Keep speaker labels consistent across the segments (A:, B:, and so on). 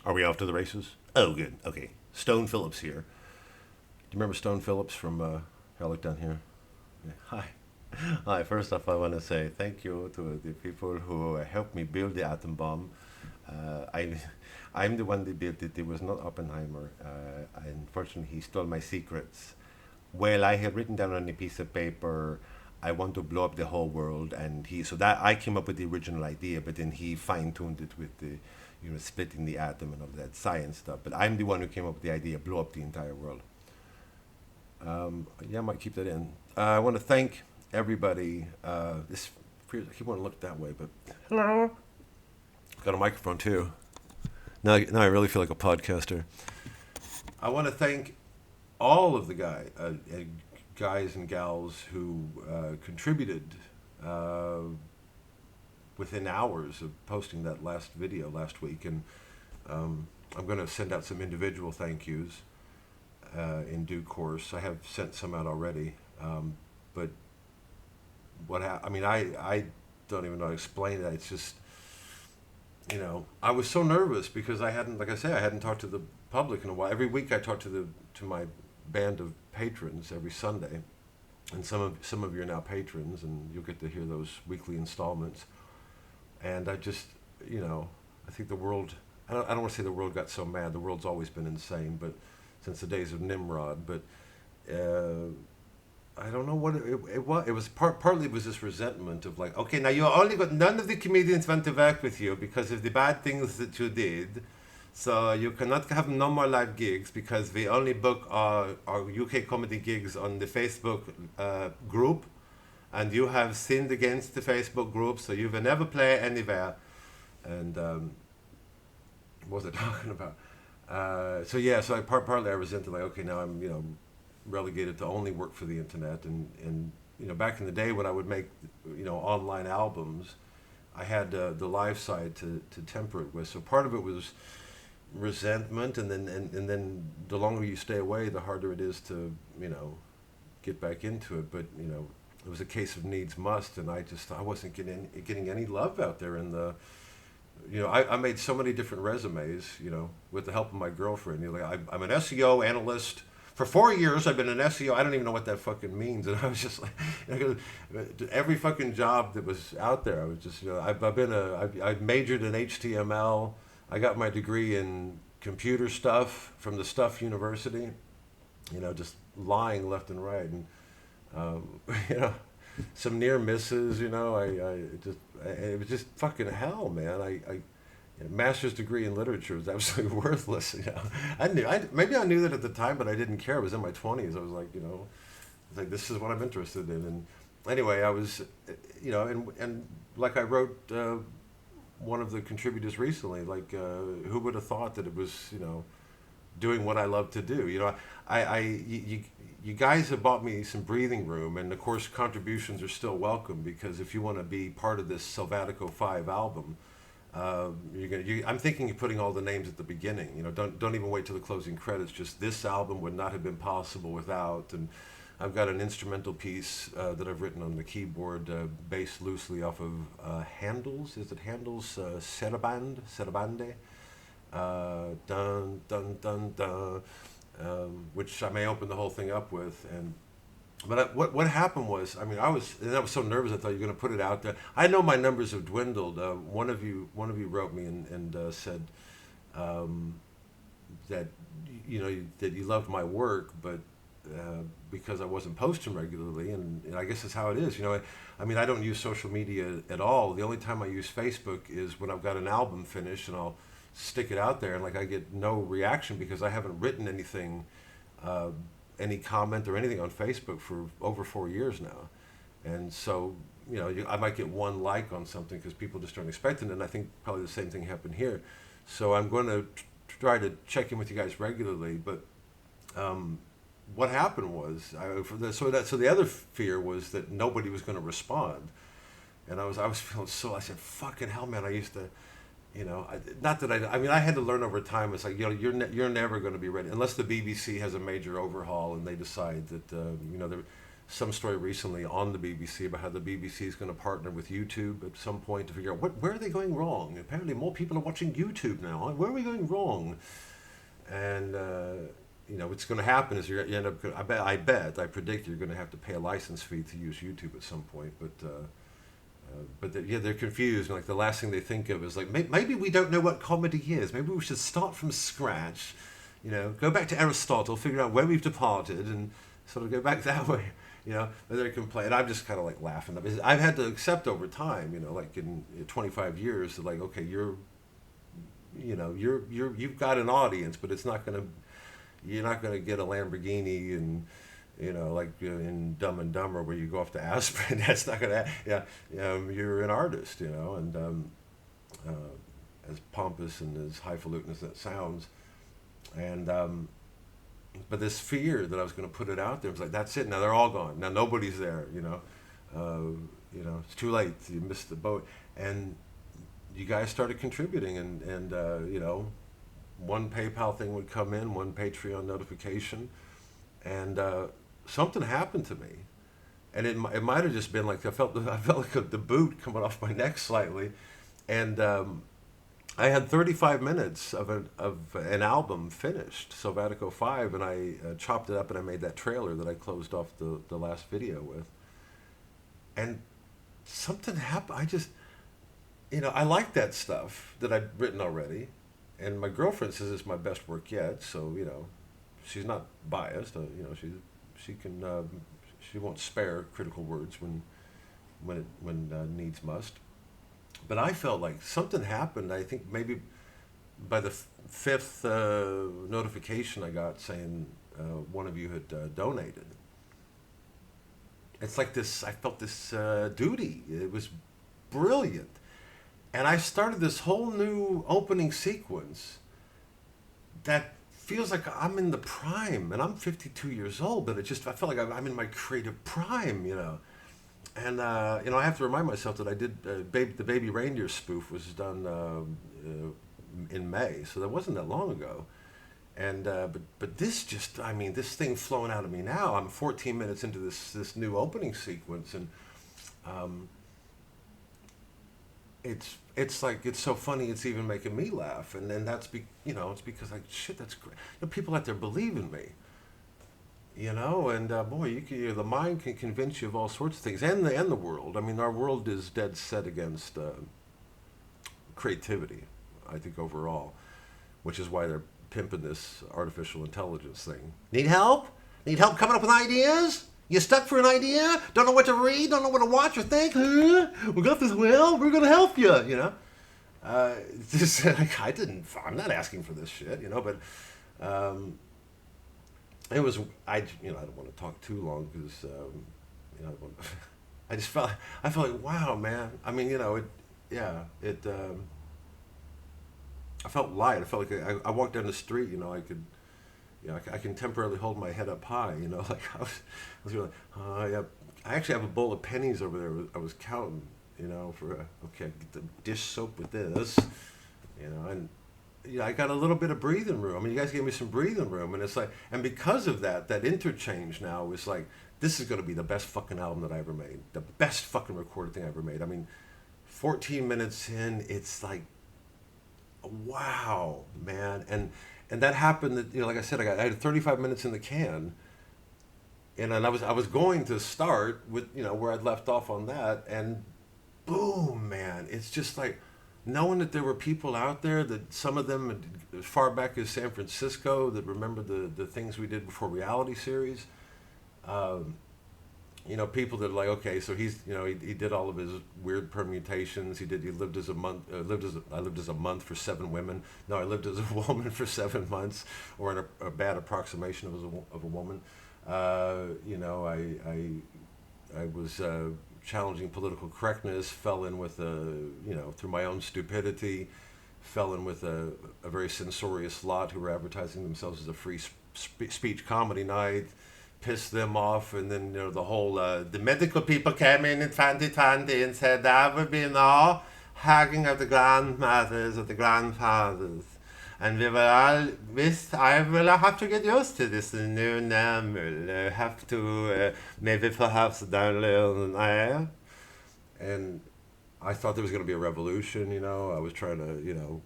A: Are we off to the races? Oh, good. Okay. Stone Phillips here. Do you remember Stone Phillips from I look down here? Yeah. Hi. Hi. First off, I want to say thank you to the people who helped me build the atom bomb. I, I'm the one that built it. It was not Oppenheimer. Unfortunately, he stole my secrets. Well, I had written down on a piece of paper, I want to blow up the whole world, and he so that I came up with the original idea, but then he fine tuned it with the, splitting the atom and all that science stuff. But I'm the one who came up with the idea, blow up the entire world. Yeah, I might keep that in. I want to thank everybody. This I keep wanting to look that way, but hello. Got a microphone too. Now I really feel like a podcaster. I want to thank all of the guys and gals who contributed uh, within hours of posting that last video last week, and I'm going to send out some individual thank yous in due course. I have sent some out already, but I mean, I don't even know how to explain that. It's just, I was so nervous because I hadn't, like I say, I hadn't talked to the public in a while. Every week I talk to my band of patrons every Sunday, and some of you are now patrons, and you'll get to hear those weekly installments. And I just, I think the world. I don't want to say the world got so mad. The world's always been insane, but since the days of Nimrod. But I don't know what it was. It was partly it was this resentment of like, okay, now you only got none of the comedians want to work with you because of the bad things that you did. So you cannot have no more live gigs because we only book our UK comedy gigs on the Facebook group, and you have sinned against the Facebook group, so you will never play anywhere. And what was I talking about? So partly I resented like, okay, now I'm relegated to only work for the internet, and back in the day when I would make online albums, I had the live side to temper it with. So part of it was resentment, and then the longer you stay away, the harder it is to get back into it. But it was a case of needs must, and I wasn't getting any love out there in the. I made so many different resumes, with the help of my girlfriend. I'm an SEO analyst. For 4 years, I've been an SEO. I don't even know what that fucking means. And I was just like, every fucking job that was out there, I was just, I majored in HTML. I got my degree in computer stuff from the Stuff University. Just lying left and right, and some near misses. It was just fucking hell, man. Master's degree in literature was absolutely worthless. Maybe I knew that at the time, but I didn't care. I was in my 20s. I was like, this is what I'm interested in. And anyway, I was, and like I wrote one of the contributors recently, like who would have thought that it was, doing what I love to do. You guys have bought me some breathing room, and of course contributions are still welcome, because if you want to be part of this Selvatico 5 album, I'm thinking of putting all the names at the beginning. Don't even wait till the closing credits. Just this album would not have been possible without. And I've got an instrumental piece that I've written on the keyboard, based loosely off of Handel's. Is it Handel's Serabande? Dun dun dun dun. Which I may open the whole thing up with. But what happened was, I was so nervous. I thought you were going to put it out there. I know my numbers have dwindled. One of you wrote me and said that that you loved my work, but because I wasn't posting regularly, and I guess that's how it is. I don't use social media at all. The only time I use Facebook is when I've got an album finished, and I'll stick it out there, and I get no reaction because I haven't written anything. Any comment or anything on Facebook for over 4 years now. And so, I might get one like on something because people just aren't expecting it. And I think probably the same thing happened here. So I'm going to try to check in with you guys regularly. But what happened was, so the other fear was that nobody was going to respond. And I was feeling I said, fucking hell, man, I used to, not that I had to learn over time. It's like, you're never going to be ready unless the BBC has a major overhaul and they decide that, some story recently on the BBC about how the BBC is going to partner with YouTube at some point to figure out where are they going wrong. Apparently, more people are watching YouTube now. Where are we going wrong? And what's going to happen is you end up. I predict you're going to have to pay a license fee to use YouTube at some point. But they're confused. Like the last thing they think of is like maybe we don't know what comedy is. Maybe we should start from scratch. Go back to Aristotle, figure out where we've departed, and sort of go back that way. But they're complaining. I'm just kind of like laughing. I've had to accept over time. Like in 25 years, that like okay, you've got an audience, but you're not gonna get a Lamborghini and like in Dumb and Dumber where you go off to aspirin. That's not gonna. Yeah, you're an artist, and as pompous and as highfalutin as that sounds, and but this fear that I was going to put it out there was like, that's it. Now they're all gone. Now nobody's there. It's too late. You missed the boat, and you guys started contributing, and one PayPal thing would come in, one Patreon notification, and something happened to me, and it might have just been like I felt like the boot coming off my neck slightly, and I had 35 minutes of an album finished, Selvatico 5, and I chopped it up and I made that trailer that I closed off the last video with, and something happened. I just I like that stuff that I'd written already, and my girlfriend says it's my best work yet, so she's not biased. She can she won't spare critical words when needs must. But I felt like something happened. I think maybe by the fifth notification I got saying one of you had donated. It's like this. I felt this duty. It was brilliant, and I started this whole new opening sequence that feels like I'm in the prime, and I'm 52 years old, but I felt like I'm in my creative prime, And I have to remind myself that I did the Baby Reindeer spoof was done in May, so that wasn't that long ago. And but this this thing flowing out of me now. I'm 14 minutes into this new opening sequence, and it's like it's so funny. It's even making me laugh, and then it's because like shit. That's great. People out there believe in me. And boy, the mind can convince you of all sorts of things, and the world. I mean, our world is dead set against creativity, I think, overall, which is why they're pimping this artificial intelligence thing. Need help? Need help coming up with ideas? You stuck for an idea? Don't know what to read? Don't know what to watch or think? Huh? We got this. Well, we're gonna help you. I'm not asking for this shit. But. It was I don't want to talk too long because I felt like wow, man. I mean I felt light. I felt like I walked down the street. I can temporarily hold my head up high. Like I was really yeah. I actually have a bowl of pennies over there. I was counting. For okay, get the dish soap with this. And. I got a little bit of breathing room. I mean, you guys gave me some breathing room, and it's like, and because of that interchange now is like, this is going to be the best fucking album that I ever made, the best fucking recorded thing I ever made. I mean, 14 minutes in, it's like, wow, man, and that happened. That like I said, I had 35 minutes in the can, and I was going to start with where I'd left off on that, and boom, man, it's just like. Knowing that there were people out there, that some of them as far back as San Francisco that remember the things we did before reality series, people that are like, okay, so he's he did all of his weird permutations. He lived as a month. I lived as a month for 7 women. No, I lived as a woman for 7 months, or a bad approximation of a woman. I was. Challenging political correctness, fell in with through my own stupidity, fell in with a very censorious lot who were advertising themselves as a free speech comedy night, pissed them off, and then the whole the medical people came in fancy and said that would be hugging of the grandmothers or the grandfathers. And we will all, this, I will have to get used to this new normal. I have to maybe perhaps download an app. And I thought there was going to be a revolution, you know. I was trying to, you know,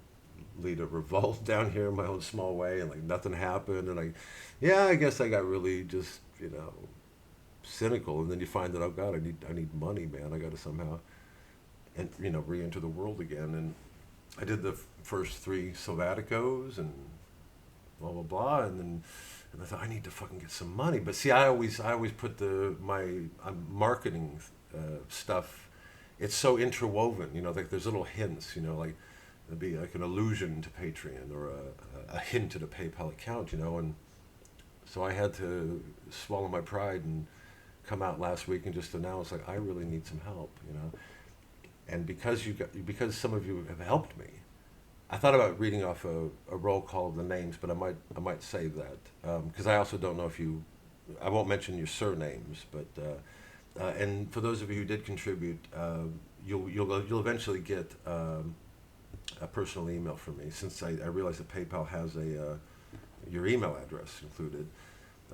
A: lead a revolt down here in my own small way, and like nothing happened. And yeah, I guess I got really just, you know, cynical. And then you find that, oh God, I need money, man. I got to somehow, and you know, re-enter the world again. And I did the first three Selvaticos and blah blah blah, and I thought I need to fucking get some money. But see, I always put my marketing stuff. It's so interwoven, you know. Like there's little hints, you know, like there'd be like an allusion to Patreon or a hint at a PayPal account, you know. And so I had to swallow my pride and come out last week and just announce like I really need some help, you know. And because some of you have helped me, I thought about reading off a roll call of the names, but I might save that because I also don't know if you. I won't mention your surnames, but and for those of you who did contribute, you'll eventually get a personal email from me since I realize that PayPal has your email address included.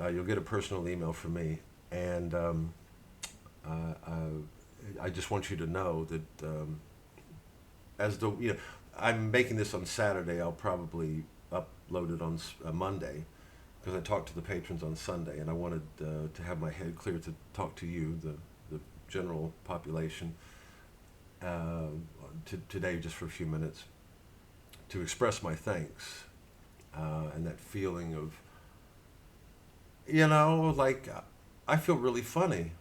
A: You'll get a personal email from me, and uh, I just want you to know that as the you know I'm making this on Saturday. I'll probably upload it on Monday because I talked to the patrons on Sunday, and I wanted to have my head clear to talk to you, the general population, today just for a few minutes to express my thanks and that feeling of, you know, like I feel really funny.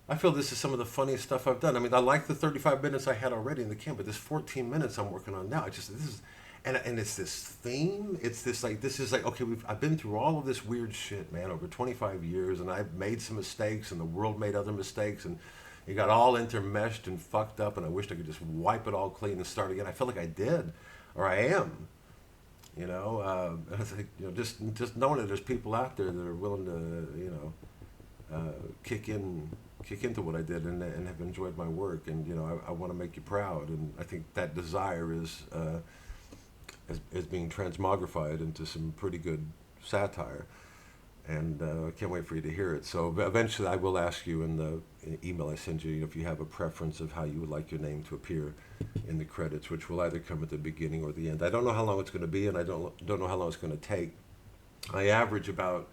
A: I feel this is some of the funniest stuff I've done. I mean, I like the 35 minutes I had already in the camp, but this 14 minutes I'm working on now, this is, and it's this theme. It's this like this is like okay, I've been through all of this weird shit, man, over 25 years, and I've made some mistakes, and the world made other mistakes, and it got all intermeshed and fucked up, and I wished I could just wipe it all clean and start again. I feel like I did, or I am. You know, I think, you know, just knowing that there's people out there that are willing to, you know, kick into what I did and have enjoyed my work, and you know I want to make you proud, and I think that desire is being transmogrified into some pretty good satire, and I can't wait for you to hear it. So eventually I will ask you in the email I send you, you know, if you have a preference of how you would like your name to appear in the credits, which will either come at the beginning or the end. I don't know how long it's going to be, and I don't know how long it's going to take. I average about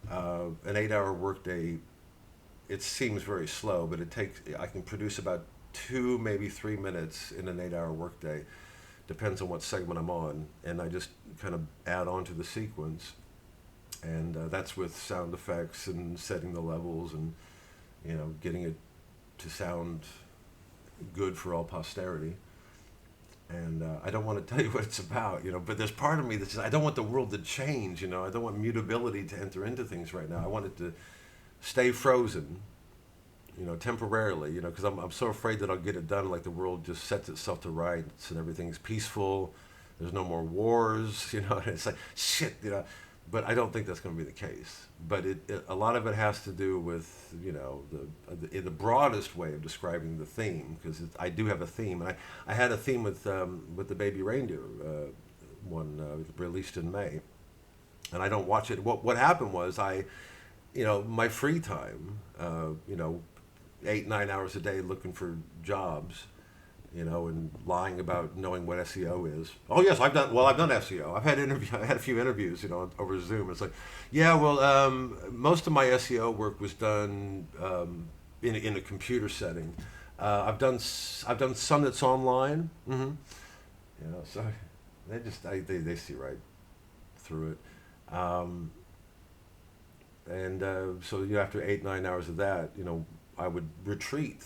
A: an 8-hour workday. It seems very slow, but I can produce about 2, maybe 3 minutes in an 8-hour workday. Depends on what segment I'm on, and I just kind of add on to the sequence, and that's with sound effects and setting the levels and, you know, getting it to sound good for all posterity. And I don't want to tell you what it's about, you know, but there's part of me that says I don't want the world to change, you know. I don't want mutability to enter into things right now. I want it to stay frozen, you know, temporarily, you know, because I'm so afraid that I'll get it done. Like the world just sets itself to rights and everything's peaceful. There's no more wars, you know. And it's like shit, you know. But I don't think that's going to be the case. But a lot of it has to do with, you know, the broadest way of describing the theme, because I do have a theme, and I had a theme with the Baby Reindeer one released in May, and I don't watch it. What happened was you know, my free time, you know, 8-9 hours a day looking for jobs, you know, and lying about knowing what SEO is. Oh yes, I've done SEO. I had a few interviews, you know, over Zoom. It's like, yeah, well, most of my SEO work was done in a computer setting. I've done some that's online. Mm-hmm. You know, so they see right through it. And so, you know, after 8-9 hours of that, you know, I would retreat,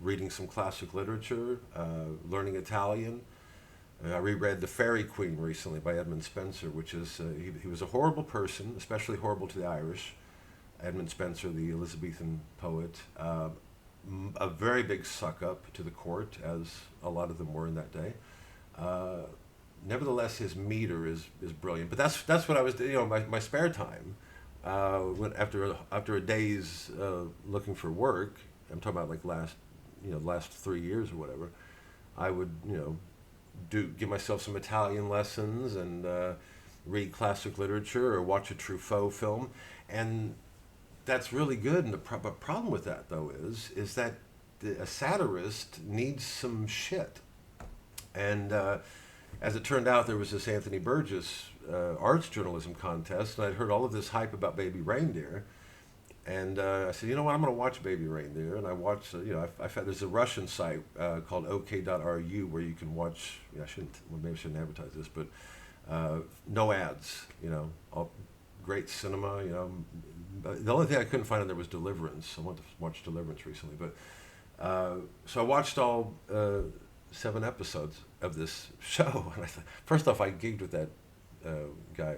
A: reading some classic literature, learning Italian. I reread The Fairy Queen recently by Edmund Spenser, which is, he was a horrible person, especially horrible to the Irish. Edmund Spenser, the Elizabethan poet, a very big suck-up to the court, as a lot of them were in that day. Nevertheless, his meter is brilliant. But that's what I was, you know, my spare time. When after a day's looking for work, I'm talking about like last 3 years or whatever, I would, you know, give myself some Italian lessons and read classic literature or watch a Truffaut film, and that's really good. And the problem with that though is that a satirist needs some shit. And as it turned out, there was this Anthony Burgess arts journalism contest, and I'd heard all of this hype about Baby Reindeer. And I said, you know what, I'm going to watch Baby Reindeer. And I watched, I found there's a Russian site called OK.ru where you can watch, maybe I shouldn't advertise this, but no ads, all great cinema, The only thing I couldn't find on there was Deliverance. I wanted to watch Deliverance recently. But so I watched all 7 episodes of this show. And I thought, first off, I gigged with that guy,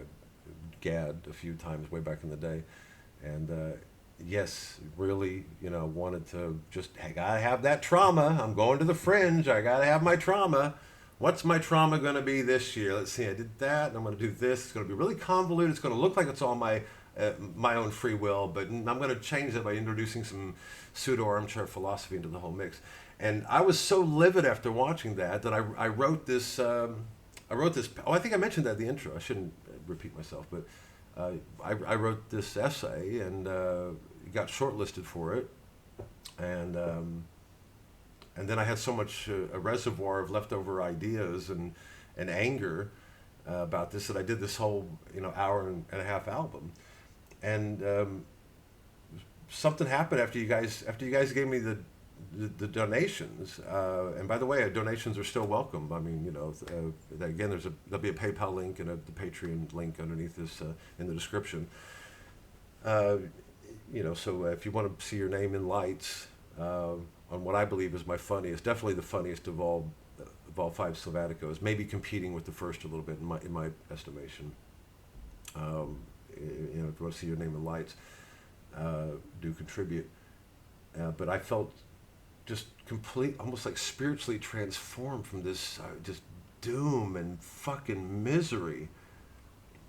A: Gad, a few times way back in the day. And yes, really, wanted to just, I gotta have that trauma. I'm going to the Fringe. I gotta have my trauma. What's my trauma going to be this year? Let's see. I did that, and I'm going to do this. It's going to be really convoluted. It's going to look like it's all my own free will, but I'm going to change it by introducing some pseudo armchair philosophy into the whole mix. And I was so livid after watching that I wrote this. I wrote this. Oh, I think I mentioned that in the intro. I shouldn't repeat myself, but I wrote this essay and got shortlisted for it, and then I had so much a reservoir of leftover ideas and anger about this that I did this whole hour and a half album, and something happened after you guys gave me the donations, and by the way, donations are still welcome. I mean, again, there'll be a PayPal link and the Patreon link underneath this in the description. So if you want to see your name in lights on what I believe is definitely the funniest of all 5 Selvaticos, maybe competing with the first a little bit in my estimation. If you want to see your name in lights, do contribute. But I felt just almost like spiritually transformed from this just doom and fucking misery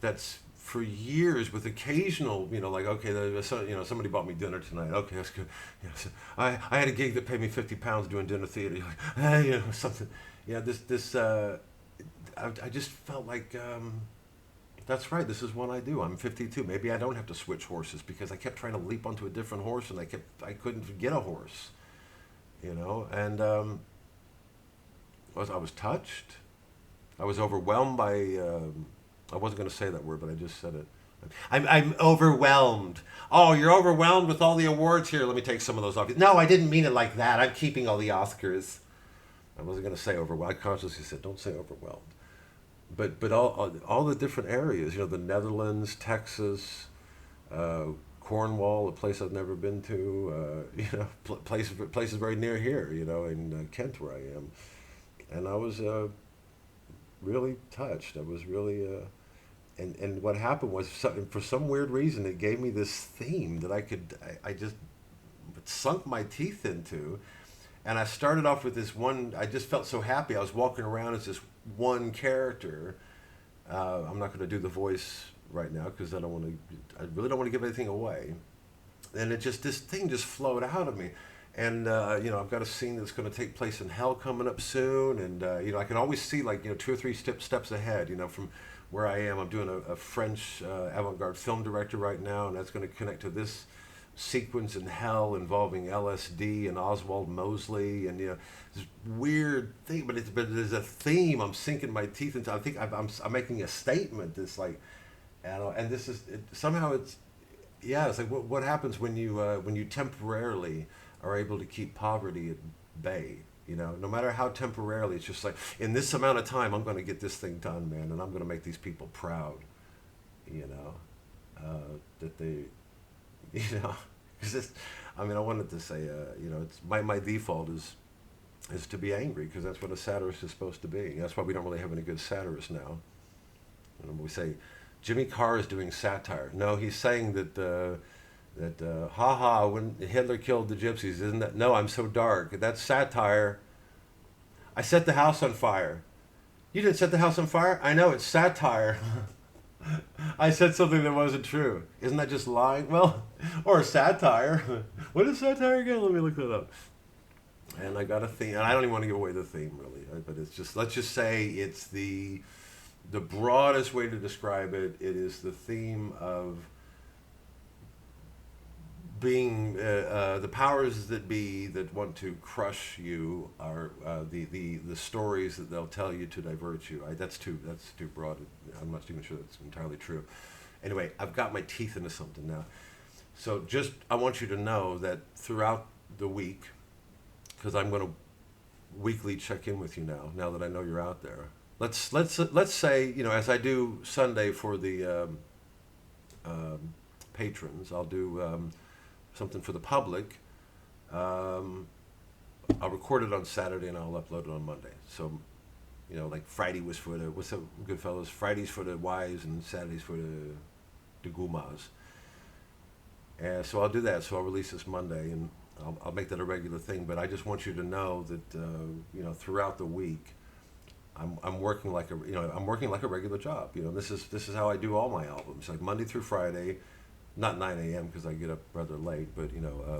A: that's for years, with occasional, okay, somebody bought me dinner tonight. Okay, that's good. So I had a gig that paid me £50 doing dinner theater. You're like, something. Yeah, I just felt like, that's right, this is what I do. I'm 52. Maybe I don't have to switch horses, because I kept trying to leap onto a different horse, and I couldn't get a horse, and I was touched. I was overwhelmed by, I wasn't going to say that word, but I just said it. I'm overwhelmed. Oh, you're overwhelmed with all the awards here. Let me take some of those off. No, I didn't mean it like that. I'm keeping all the Oscars. I wasn't going to say overwhelmed. I consciously said, don't say overwhelmed. But all the different areas, the Netherlands, Texas, Cornwall, a place I've never been to, places very near here, in Kent where I am. And I was really touched. I was really, and what happened was, for some weird reason, it gave me this theme that I just sunk my teeth into. And I started off with this one. I just felt so happy. I was walking around as this one character. I'm not going to do the voice right now, because I really don't want to give anything away. And this thing just flowed out of me. And I've got a scene that's going to take place in hell coming up soon, and I can always see 2 or 3 steps ahead. From where I am, I'm doing a French avant-garde film director right now, and that's going to connect to this sequence in hell involving LSD and Oswald Mosley, and this weird thing. But there's a theme I'm sinking my teeth into. I think I'm making a statement. That's like, and this is somehow it's like what happens when you temporarily are able to keep poverty at bay. No matter how temporarily, it's just like, in this amount of time, I'm going to get this thing done, man, and I'm going to make these people proud. That they, because I wanted to say, it's my default is to be angry, because that's what a satirist is supposed to be. That's why we don't really have any good satirists now. We say Jimmy Carr is doing satire. No, he's saying that when Hitler killed the gypsies, isn't that? No, I'm so dark. That's satire. I set the house on fire. You didn't set the house on fire? I know, it's satire. I said something that wasn't true. Isn't that just lying? Well, or satire. What is satire again? Let me look that up. And I got a theme, and I don't even want to give away the theme really, but it's just, let's just say it's the broadest way to describe it. It is the theme of being the powers that be that want to crush you are the stories that they'll tell you to divert you. That's too broad. I'm not even sure that's entirely true. Anyway, I've got my teeth into something now. So just I want you to know that throughout the week, because I'm going to weekly check in with you now. Now that I know you're out there, let's say, as I do Sunday for the patrons, I'll do something for the public. I'll record it on Saturday and I'll upload it on Monday. So, like Friday was for the, what's up, good fellows? Friday's for the wives and Saturday's for the gumas. And so I'll do that. So I'll release this Monday, and I'll make that a regular thing. But I just want you to know that throughout the week, I'm working like I'm working like a regular job. This is how I do all my albums, like Monday through Friday. Not 9 a.m. because I get up rather late, but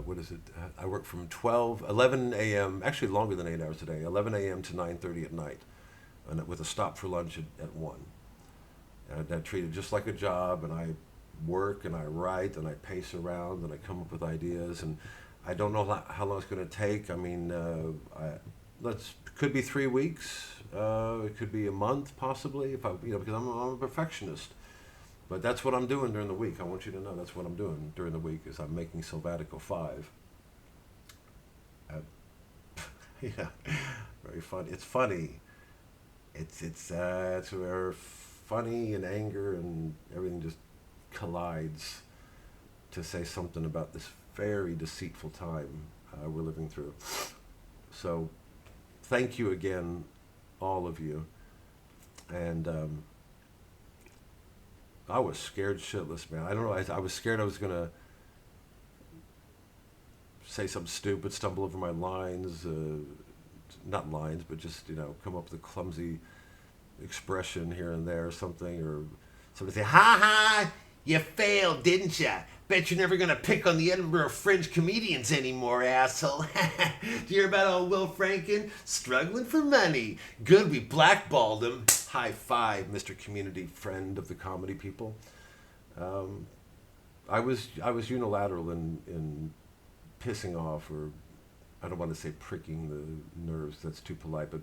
A: what is it? I work from 11 a.m., actually longer than 8 hours a day, 11 a.m. to 9:30 at night, and with a stop for lunch at 1. And I treat it just like a job, and I work and I write and I pace around and I come up with ideas, and I don't know how long it's going to take. I mean, could be 3 weeks, it could be a month possibly, if because I'm a perfectionist. But that's what I'm doing during the week. I want you to know that's what I'm doing during the week is I'm making Selvatico 5. Yeah, very funny. It's funny. It's where funny and anger and everything just collides to say something about this very deceitful time we're living through. So, thank you again, all of you, and. I was scared shitless, man. I don't know. I was scared I was going to say something stupid, stumble over my lines. Not lines, but just, come up with a clumsy expression here and there or something. Or somebody say, ha ha, you failed, didn't ya? Bet you're never going to pick on the Edinburgh Fringe comedians anymore, asshole. Do you hear about old Will Franken? Struggling for money. Good, we blackballed him. High five, Mr. Community Friend of the comedy people. I was unilateral in pissing off, or I don't want to say pricking the nerves, that's too polite, but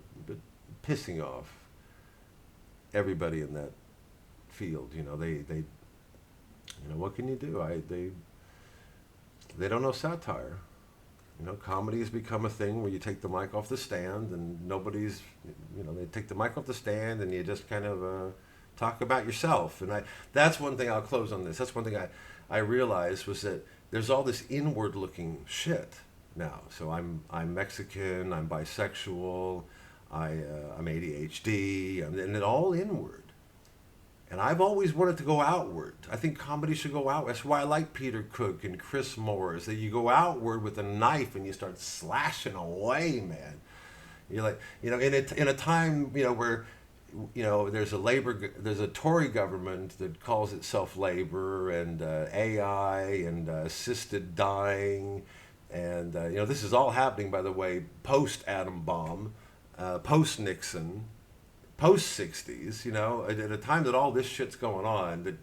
A: pissing off everybody in that field. They what can you do? They don't know satire. Comedy has become a thing where you take the mic off the stand and nobody's, they take the mic off the stand and you just kind of talk about yourself. And that's one thing, I'll close on this. That's one thing I realized was that there's all this inward looking shit now. So I'm Mexican, I'm bisexual, I'm ADHD, and it all inward. And I've always wanted to go outward. I think comedy should go out. That's why I like Peter Cook and Chris Morris. That you go outward with a knife and you start slashing away, man. You're like, in a time, where, there's a Tory government that calls itself Labor, and AI and assisted dying, and this is all happening, by the way, post atom bomb, post Nixon. Post 60s, at a time that all this shit's going on, that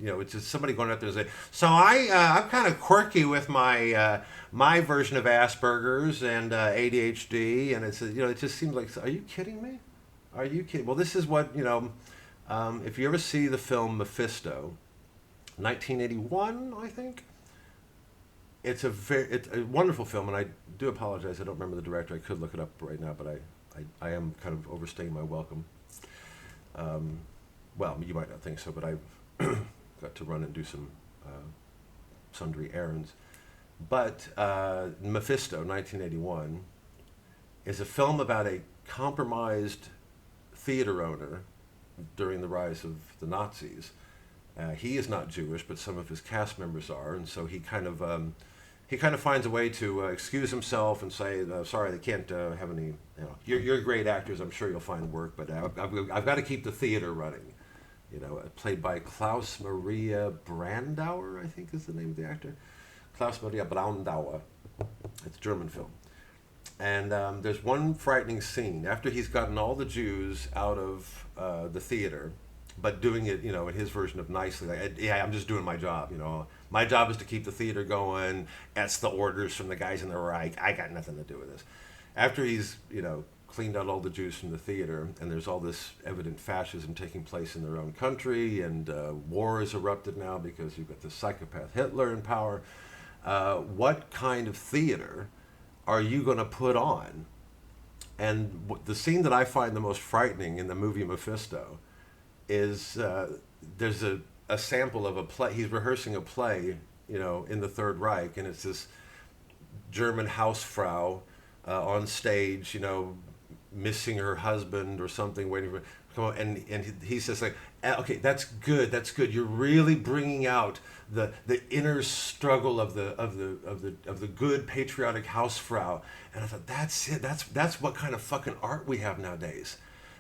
A: it's just somebody going out there and saying, so I'm kind of quirky with my my version of Asperger's and ADHD, and it's it just seems like, are you kidding me? Are you kidding? Well, this is what if you ever see the film Mephisto, 1981, I think. It's a wonderful film, and I do apologize. I don't remember the director. I could look it up right now, but I am kind of overstaying my welcome. Well, you might not think so, but I've got to run and do some sundry errands. But Mephisto, 1981, is a film about a compromised theater owner during the rise of the Nazis. He is not Jewish, but some of his cast members are, and so he kind of finds a way to excuse himself and say, sorry, they can't have any, you're great actors, I'm sure you'll find work, but I've got to keep the theater running. Played by Klaus Maria Brandauer, I think is the name of the actor. Klaus Maria Brandauer. It's a German film. And there's one frightening scene after he's gotten all the Jews out of the theater, but doing it, you know, in his version of nicely. Like, yeah, I'm just doing my job. You know, my job is to keep the theater going. That's the orders from the guys in the Reich. I got nothing to do with this. After he's, you know, cleaned out all the Jews from the theater, and there's all this evident fascism taking place in their own country, and war is erupted now because you've got this psychopath Hitler in power. What kind of theater are you going to put on? And the scene that I find the most frightening in the movie Mephisto is there's a sample of a play. He's rehearsing a play, you know, in the Third Reich, and it's this German Hausfrau on stage, you know, missing her husband or something, waiting for come on, and he says like, okay, that's good. You're really bringing out the inner struggle of the good patriotic Hausfrau. And I thought, that's it. That's what kind of fucking art we have nowadays.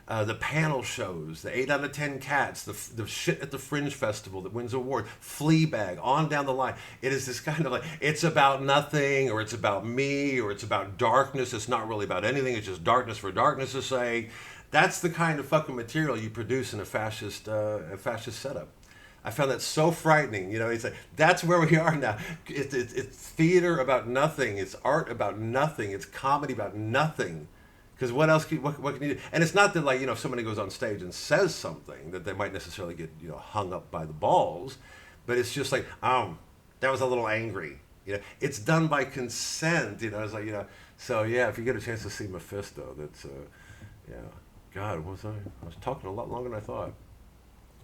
A: The panel shows, the 8 out of 10 cats, the shit at the Fringe Festival that wins award, Fleabag, on down the line. It is this kind of like, it's about nothing, or it's about me, or it's about darkness. It's not really about anything. It's just darkness for darkness' sake. That's the kind of fucking material you produce in a fascist setup. I found that so frightening. You know, it's like, that's where we are now. It's theater about nothing. It's art about nothing. It's comedy about nothing. Because what else? What can you do? And it's not that, like, you know, if somebody goes on stage and says something that they might necessarily get, you know, hung up by the balls, but it's just like, that was a little angry. You know, it's done by consent. You know, it's like, you know. So yeah, if you get a chance to see Mephisto, that's yeah. God, what was I? I was talking a lot longer than I thought.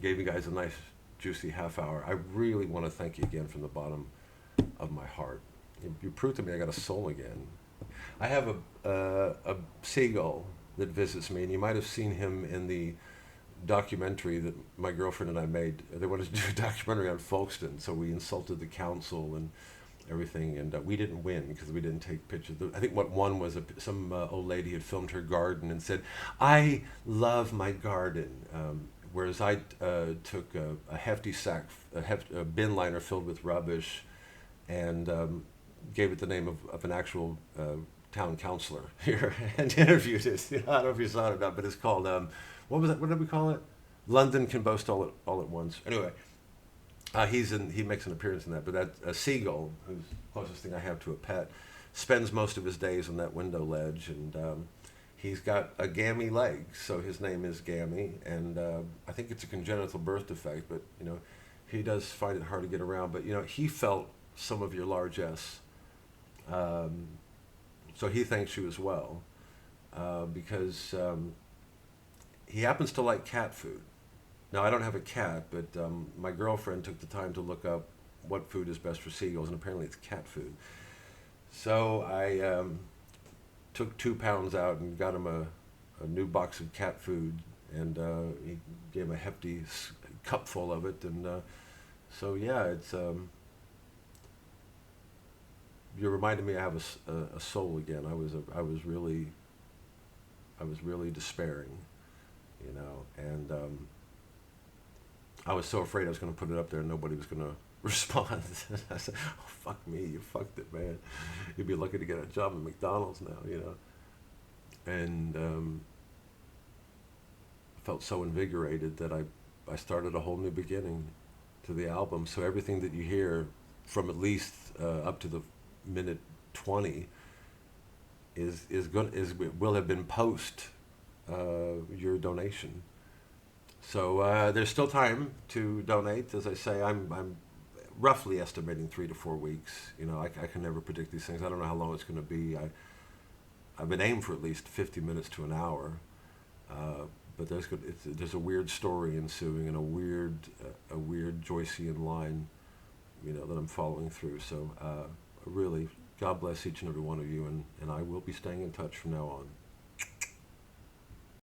A: Gave you guys a nice juicy half hour. I really want to thank you again from the bottom of my heart. You proved to me I got a soul again. I have a seagull that visits me, and you might have seen him in the documentary that my girlfriend and I made. They wanted to do a documentary on Folkestone, so we insulted the council and everything, and we didn't win because we didn't take pictures. I think what won was some old lady had filmed her garden and said, "I love my garden," whereas I took a hefty sack, a bin liner filled with rubbish, and gave it the name of an actual town councilor here and interviewed it. You know, I don't know if you saw it or not, but it's called, what was it? What did we call it? London Can Boast All at Once. Anyway, he makes an appearance in that, but that a seagull, who's the closest thing I have to a pet, spends most of his days on that window ledge, and he's got a gammy leg, so his name is Gammy, and I think it's a congenital birth defect, but, you know, he does find it hard to get around, but, you know, he felt some of your largesse. So he thanks you as well, because he happens to like cat food. Now, I don't have a cat, but my girlfriend took the time to look up what food is best for seagulls, and apparently it's cat food. So I took 2 pounds out and got him a new box of cat food, and he gave him a hefty cup full of it, and so yeah, it's... you reminded me I have a soul again. I was really despairing, you know, and I was so afraid I was going to put it up there and nobody was going to respond. I said, "Oh, fuck me, you fucked it, man. You'd be lucky to get a job at McDonald's now," you know. And felt so invigorated that I started a whole new beginning to the album. So everything that you hear from at least up to the minute 20 will have been post your donation. So there's still time to donate. As I say, I'm roughly estimating 3 to 4 weeks. You know, I can never predict these things. I don't know how long it's going to be. I've been aimed for at least 50 minutes to an hour. But there's a weird story ensuing, and a weird Joycean line, you know, that I'm following through. So really, God bless each and every one of you, and I will be staying in touch from now on.